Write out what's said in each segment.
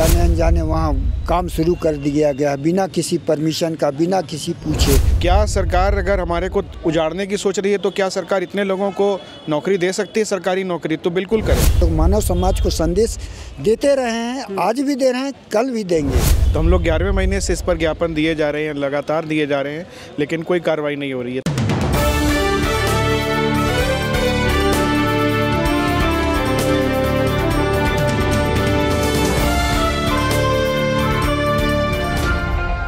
जाने अनजाने वहाँ काम शुरू कर दिया गया बिना किसी परमिशन का, बिना किसी पूछे। क्या सरकार अगर हमारे को उजाड़ने की सोच रही है तो क्या सरकार इतने लोगों को नौकरी दे सकती है? सरकारी नौकरी तो बिल्कुल करे। तो मानव समाज को संदेश देते रहे हैं, आज भी दे रहे हैं, कल भी देंगे। तो हम लोग 11वें महीने से इस पर ज्ञापन दिए जा रहे हैं, लगातार दिए जा रहे हैं, लेकिन कोई कार्रवाई नहीं हो रही है।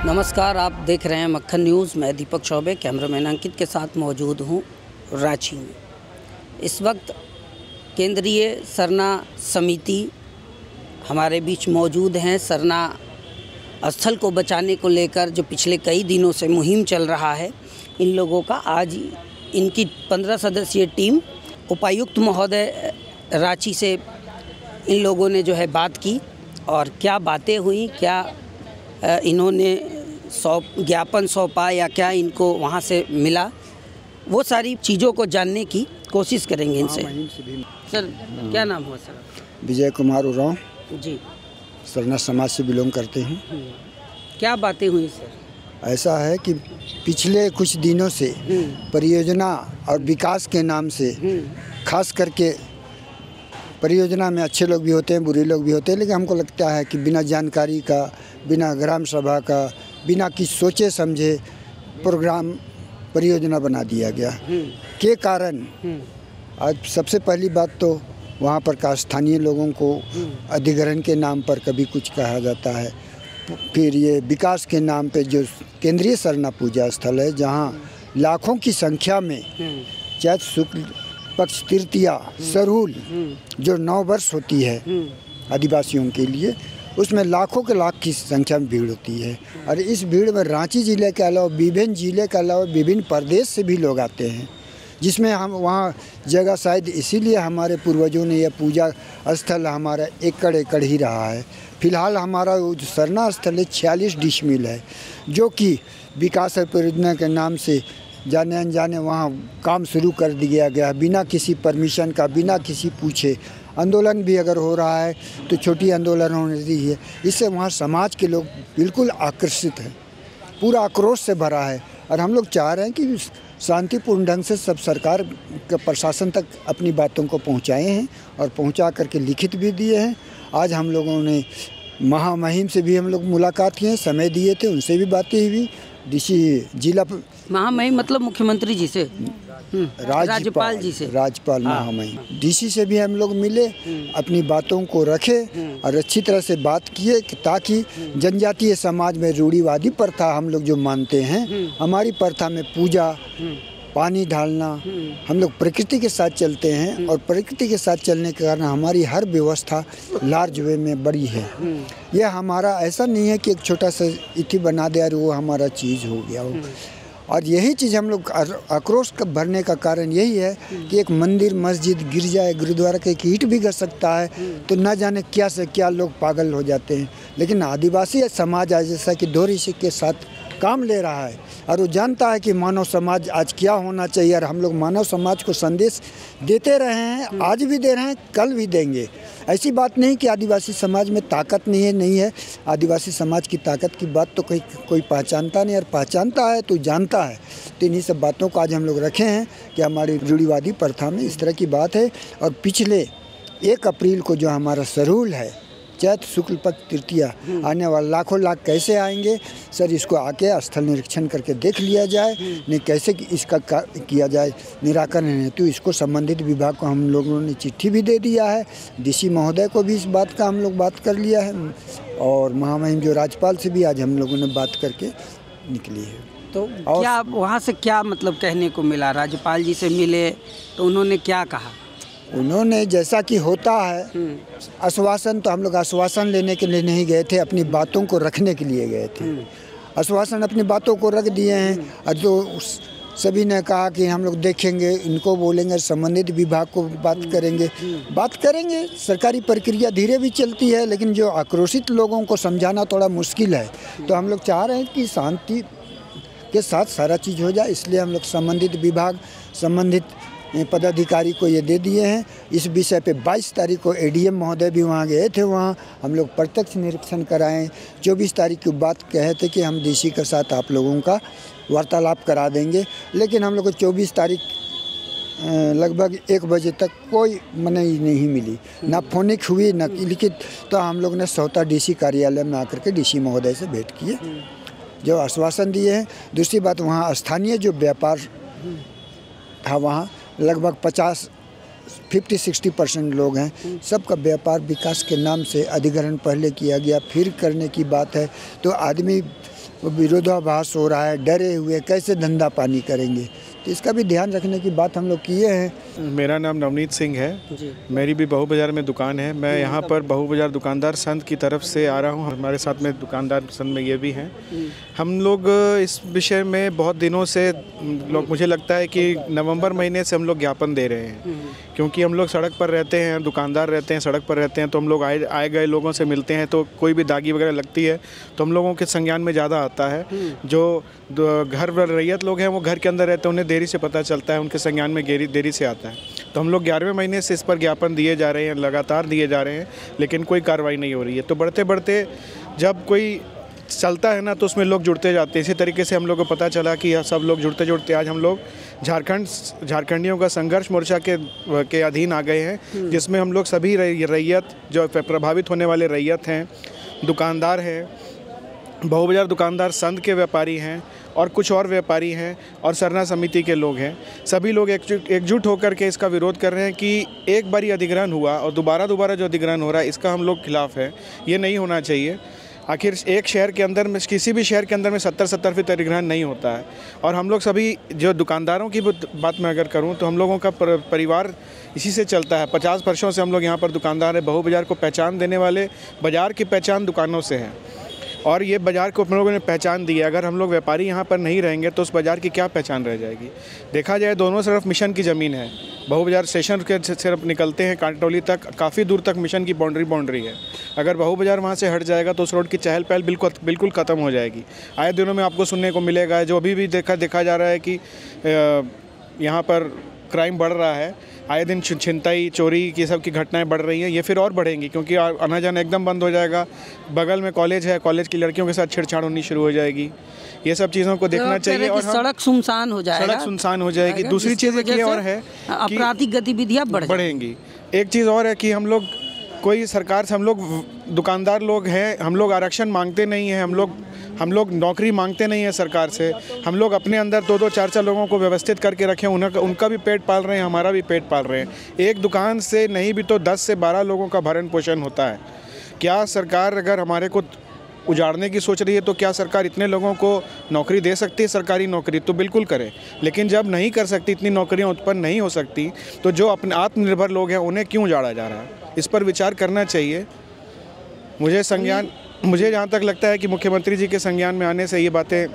नमस्कार, आप देख रहे हैं मक्खन न्यूज़। मैं दीपक चौबे कैमरामैन अंकित के साथ मौजूद हूं रांची में। इस वक्त केंद्रीय सरना समिति हमारे बीच मौजूद हैं। सरना स्थल को बचाने को लेकर जो पिछले कई दिनों से मुहिम चल रहा है, इन लोगों का आज इनकी 15 सदस्यीय टीम उपायुक्त महोदय रांची से इन लोगों ने जो है बात की और क्या बातें हुई, क्या इन्होंने ज्ञापन सौंपा या क्या इनको वहाँ से मिला, वो सारी चीज़ों को जानने की कोशिश करेंगे इनसे। सर, क्या नाम हुआ सर? विजय कुमार उरांव जी, सरना समाज से बिलोंग करते हैं। क्या बातें हुई सर? ऐसा है कि पिछले कुछ दिनों से परियोजना और विकास के नाम से, खास करके परियोजना में अच्छे लोग भी होते हैं, बुरे लोग भी होते हैं, लेकिन हमको लगता है कि बिना जानकारी का, बिना ग्राम सभा का, बिना किसी सोचे समझे प्रोग्राम परियोजना बना दिया गया के कारण आज सबसे पहली बात तो वहाँ पर का स्थानीय लोगों को अधिग्रहण के नाम पर कभी कुछ कहा जाता है। फिर ये विकास के नाम पे जो केंद्रीय सरना पूजा स्थल है, जहाँ लाखों की संख्या में चैत शुक्ल पक्ष तृतीया सरहुल जो 9 वर्ष होती है आदिवासियों के लिए, उसमें लाखों के लाख की संख्या में भीड़ होती है। और इस भीड़ में रांची ज़िले के अलावा विभिन्न ज़िले के अलावा विभिन्न प्रदेश से भी लोग आते हैं, जिसमें हम वहाँ जगह शायद इसीलिए हमारे पूर्वजों ने यह पूजा स्थल हमारा एकड़ एकड़ ही रहा है। फिलहाल हमारा जो सरना स्थल है 46 डिसमिल है, जो कि विकास परियोजना के नाम से जाने अनजाने वहाँ काम शुरू कर दिया गया बिना किसी परमिशन का, बिना किसी पूछे। आंदोलन भी अगर हो रहा है तो छोटी आंदोलन हो रही है, इससे वहाँ समाज के लोग बिल्कुल आकर्षित हैं, पूरा आक्रोश से भरा है। और हम लोग चाह रहे हैं कि शांतिपूर्ण ढंग से सब सरकार के प्रशासन तक अपनी बातों को पहुँचाए हैं और पहुँचा करके लिखित भी दिए हैं। आज हम लोगों ने महामहिम से भी हम लोग मुलाकात किए, समय दिए थे, उनसे भी बातें हुई। डीसी जिला महामहिम मतलब मुख्यमंत्री जी से, राज्यपाल जी से, राज्यपाल महामहिम डीसी से भी हम लोग मिले, अपनी बातों को रखे और अच्छी तरह से बात किए ताकि जनजातीय समाज में रूढ़िवादी प्रथा हम लोग जो मानते हैं, हमारी प्रथा में पूजा पानी डालना, हम लोग प्रकृति के साथ चलते हैं और प्रकृति के साथ चलने के कारण हमारी हर व्यवस्था लार्ज वे में बड़ी है। यह हमारा ऐसा नहीं है कि एक छोटा सा इति बना दिया और वो हमारा चीज़ हो गया हो। और यही चीज़ हम लोग आक्रोश भरने का कारण यही है कि एक मंदिर, मस्जिद, गिरजा या गुरुद्वारा का एक ईंट भी गिर सकता है तो न जाने क्या से क्या लोग पागल हो जाते हैं। लेकिन आदिवासी समाज आज जैसा कि दो ऋषि के साथ काम ले रहा है और वो जानता है कि मानव समाज आज क्या होना चाहिए, और हम लोग मानव समाज को संदेश देते रहे हैं, आज भी दे रहे हैं, कल भी देंगे। ऐसी बात नहीं कि आदिवासी समाज में ताकत नहीं है। आदिवासी समाज की ताकत की बात तो कोई पहचानता नहीं, और पहचानता है तो जानता है। तो इन्हीं सब बातों को आज हम लोग रखे हैं कि हमारी रूढ़िवादी प्रथा में इस तरह की बात है। और पिछले 1 अप्रैल को जो हमारा सरहुल है, चैत शुक्ल पक्ष तृतीया, आने वाले लाखों लाख कैसे आएंगे सर, इसको आके स्थल निरीक्षण करके देख लिया जाए, नहीं कैसे इसका किया जाए निराकरण है। तो इसको संबंधित विभाग को हम लोगों ने चिट्ठी भी दे दिया है, डीसी महोदय को भी इस बात का हम लोग बात कर लिया है, और महामहिम जो राज्यपाल से भी आज हम लोगों ने बात करके निकली है। तो क्या वहाँ से क्या मतलब कहने को मिला? राज्यपाल जी से मिले तो उन्होंने क्या कहा? उन्होंने जैसा कि होता है आश्वासन, तो हम लोग आश्वासन लेने के लिए नहीं गए थे, अपनी बातों को रखने के लिए गए थे। आश्वासन अपनी बातों को रख दिए हैं और जो सभी ने कहा कि हम लोग देखेंगे, इनको बोलेंगे, संबंधित विभाग को बात करेंगे। सरकारी प्रक्रिया धीरे भी चलती है, लेकिन जो आक्रोशित लोगों को समझाना थोड़ा मुश्किल है। तो हम लोग चाह रहे हैं कि शांति के साथ सारा चीज़ हो जाए, इसलिए हम लोग संबंधित विभाग, संबंधित पदाधिकारी को ये दे दिए हैं। इस विषय पे 22 तारीख को एडीएम महोदय भी वहाँ गए थे, वहाँ हम लोग प्रत्यक्ष निरीक्षण कराएं। 24 तारीख की बात कहे थे कि हम डीसी के साथ आप लोगों का वार्तालाप करा देंगे, लेकिन हम लोग को 24 तारीख लगभग 1 बजे तक कोई मनाही नहीं मिली, ना फोनिक हुई ना लिखित। तो हम लोग ने स्वतः डीसी कार्यालय में आकर के डीसी महोदय से भेंट किए, जो आश्वासन दिए हैं। दूसरी बात, वहाँ स्थानीय जो व्यापार था, वहाँ लगभग 50-60% लोग हैं, सबका व्यापार विकास के नाम से अधिग्रहण पहले किया गया, फिर करने की बात है तो आदमी विरोधाभास हो रहा है, डरे हुए कैसे धंधा पानी करेंगे। तो इसका भी ध्यान रखने की बात हम लोग किए हैं। मेरा नाम नवनीत सिंह है जी। मेरी भी बहू बाज़ार में दुकान है। मैं यहाँ पर बहू बाज़ार दुकानदार संघ की तरफ से आ रहा हूँ। हमारे साथ में दुकानदार संघ में ये भी हैं। हम लोग इस विषय में बहुत दिनों से मुझे लगता है कि नवंबर महीने से हम लोग ज्ञापन दे रहे हैं, क्योंकि हम लोग सड़क पर रहते हैं, दुकानदार रहते हैं, सड़क पर रहते हैं, तो हम लोग आए गए लोगों से मिलते हैं, तो कोई भी दागी वगैरह लगती है तो हम लोगों के संज्ञान में ज़्यादा आता है। जो घर रैयत लोग हैं वो घर के अंदर रहते हैं, उन्हें देरी से पता चलता है, उनके संज्ञान में देरी से आता है। तो हम लोग 11वें महीने से इस पर ज्ञापन दिए जा रहे हैं, लगातार दिए जा रहे हैं, लेकिन कोई कार्रवाई नहीं हो रही है। तो बढ़ते बढ़ते जब कोई चलता है ना तो उसमें लोग जुड़ते जाते हैं। इसी तरीके से हम लोग को पता चला कि सब लोग जुड़ते जुड़ते आज हम लोग झारखंडियों का संघर्ष मोर्चा के अधीन आ गए हैं, जिसमें हम लोग सभी रैयत, जो प्रभावित होने वाले रैयत हैं, दुकानदार हैं, बहू बाज़ार दुकानदार संघ के व्यापारी हैं और कुछ और व्यापारी हैं और सरना समिति के लोग हैं, सभी लोग एकजुट होकर के इसका विरोध कर रहे हैं कि एक बार अधिग्रहण हुआ और दोबारा जो अधिग्रहण हो रहा है, इसका हम लोग खिलाफ है। ये नहीं होना चाहिए। आखिर एक शहर के अंदर में, किसी भी शहर के अंदर में 70-70 अधिग्रहण नहीं होता है। और हम लोग सभी जो दुकानदारों की बात मैं अगर करूं तो हम लोगों का परिवार इसी से चलता है। 50 वर्षों से हम लोग यहाँ पर दुकानदार हैं। बहू बाज़ार को पहचान देने वाले, बाज़ार की पहचान दुकानों से है और ये बाज़ार को हम लोगों ने पहचान दी है। अगर हम लोग व्यापारी यहाँ पर नहीं रहेंगे तो उस बाज़ार की क्या पहचान रह जाएगी। देखा जाए दोनों तरफ मिशन की ज़मीन है। बहू बाज़ार स्टेशन के सिर्फ निकलते हैं कांटोली तक, काफ़ी दूर तक मिशन की बाउंड्री है। अगर बहू बाज़ार वहाँ से हट जाएगा तो उस रोड की चहल पहल बिल्कुल ख़त्म हो जाएगी। आए दिनों में आपको सुनने को मिलेगा, जो अभी भी देखा जा रहा है कि यहाँ पर क्राइम बढ़ रहा है। आए दिन छिनताई, चोरी की सब की घटनाएं बढ़ रही हैं। ये फिर और बढ़ेंगी क्योंकि आना जाना एकदम बंद हो जाएगा। बगल में कॉलेज है, कॉलेज की लड़कियों के साथ छेड़छाड़ होनी शुरू हो जाएगी। ये सब चीज़ों को देखना चाहिए और सड़क सुनसान हो जाएगी। दूसरी चीज़ ये और है, आपराधिक गतिविधियाँ बढ़ेंगी। एक चीज़ और है कि हम लोग कोई सरकार से, हम लोग दुकानदार लोग हैं, हम लोग आरक्षण मांगते नहीं हैं, हम लोग नौकरी मांगते नहीं हैं सरकार से। हम लोग अपने अंदर 2-2, 4-4 लोगों को व्यवस्थित करके रखें, उनका भी पेट पाल रहे हैं, हमारा भी पेट पाल रहे हैं। एक दुकान से नहीं भी तो 10 से 12 लोगों का भरण पोषण होता है। क्या सरकार अगर हमारे को उजाड़ने की सोच रही है तो क्या सरकार इतने लोगों को नौकरी दे सकती है? सरकारी नौकरी तो बिल्कुल करे, लेकिन जब नहीं कर सकती, इतनी नौकरियां उत्पन्न नहीं हो सकती, तो जो अपने आत्मनिर्भर लोग हैं उन्हें क्यों उजाड़ा जा रहा है? इस पर विचार करना चाहिए। मुझे जहाँ तक लगता है कि मुख्यमंत्री जी के संज्ञान में आने से ये बातें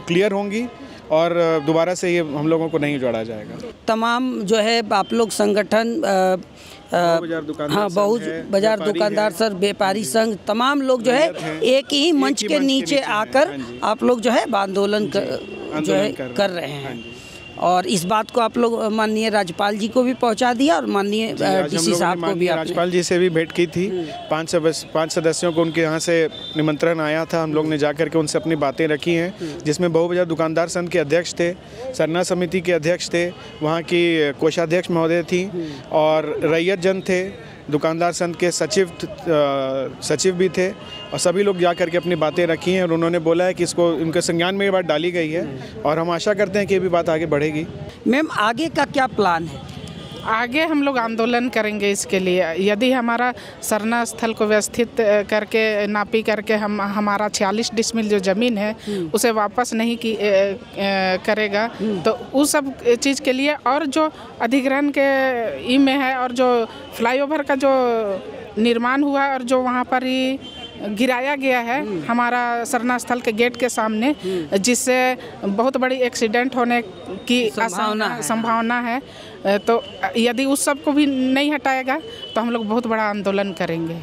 क्लियर होंगी और दोबारा से ये हम लोगों को नहीं जोड़ा जाएगा। तमाम जो है आप लोग संगठन, बहू बाज़ार दुकानदार सर, व्यापारी संघ, तमाम लोग जो है एक ही मंच के नीचे आकर आप लोग जो है आंदोलन कर रहे हैं। और इस बात को आप लोग माननीय राज्यपाल जी को भी पहुंचा दिया और माननीय डीसी साहब को भी। राज्यपाल जी से भी भेंट की थी। 5 सदस्यों को उनके यहाँ से निमंत्रण आया था। हम लोग ने जाकर के उनसे अपनी बातें रखी हैं, जिसमें बहू बाज़ार दुकानदार संघ के अध्यक्ष थे, सरना समिति के अध्यक्ष थे, वहाँ की कोषाध्यक्ष महोदय थी और रैयत जन थे, दुकानदार संघ के सचिव भी थे और सभी लोग जा करके अपनी बातें रखी हैं और उन्होंने बोला है कि इसको उनके संज्ञान में ये बात डाली गई है और हम आशा करते हैं कि ये भी बात आगे बढ़ेगी। मैम, आगे का क्या प्लान है? आगे हम लोग आंदोलन करेंगे इसके लिए। यदि हमारा सरना स्थल को व्यवस्थित करके, नापी करके हमारा 46 डिसमिल जो ज़मीन है उसे वापस नहीं करेगा तो उस सब चीज़ के लिए, और जो अधिग्रहण के में है और जो फ्लाईओवर का जो निर्माण हुआ और जो वहाँ पर ही गिराया गया है हमारा सरना स्थल के गेट के सामने, जिससे बहुत बड़ी एक्सीडेंट होने की संभावना है। तो यदि उस सब को भी नहीं हटाएगा तो हम लोग बहुत बड़ा आंदोलन करेंगे।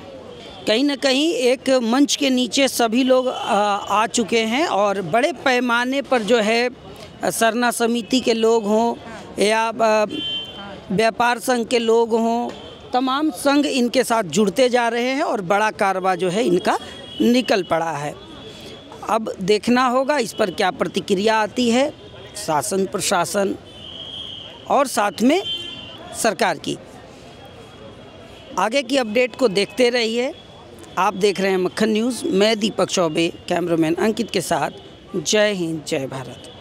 कहीं न कहीं एक मंच के नीचे सभी लोग आ चुके हैं और बड़े पैमाने पर जो है सरना समिति के लोग हों या व्यापार संघ के लोग हों, तमाम संघ इनके साथ जुड़ते जा रहे हैं और बड़ा कारवा जो है इनका निकल पड़ा है। अब देखना होगा इस पर क्या प्रतिक्रिया आती है शासन प्रशासन और साथ में सरकार की। आगे की अपडेट को देखते रहिए। आप देख रहे हैं मक्खन न्यूज़। मैं दीपक चौबे, कैमरामैन अंकित के साथ। जय हिंद, जय भारत।